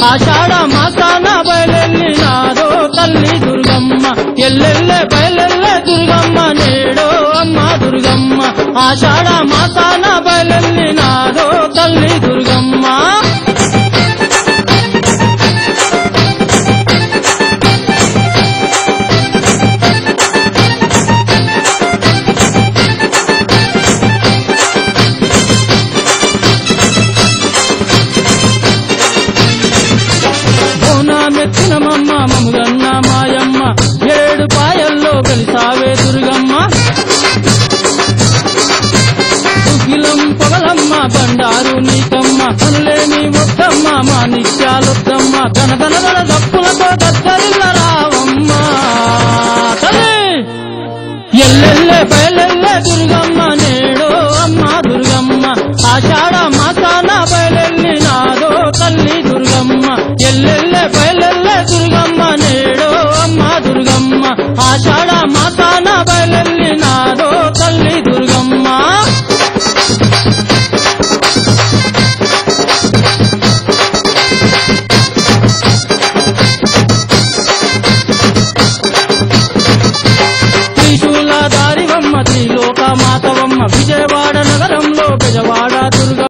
ఆషాఢ మాసాన బయలెల్లినారో తల్లి దుర్గమ్మ ఎల్లెల్లే బయలెల్లే దుర్గమ్మ నేడో అమ్మ దుర్గమ్మ ఆషాఢ మాసాన బయలెల్లినారో తల్లి దుర్గమ్మ మెచ్చినమమ్మ మముగన్న మాయమ్మ ఏడు పాయల్లో కలిసావే దుర్గమ్మ సుఖిలం పొగలమ్మ బండారు నీకమ్మ కనులేని వద్దమ్మ మా నిత్యాలొద్దమ్మ ధనధనధన దప్పులతో దద్దరిల్ల రావమ్మ తల్లి ఎల్లెల్లే బయలెల్లే దుర్గమ్మ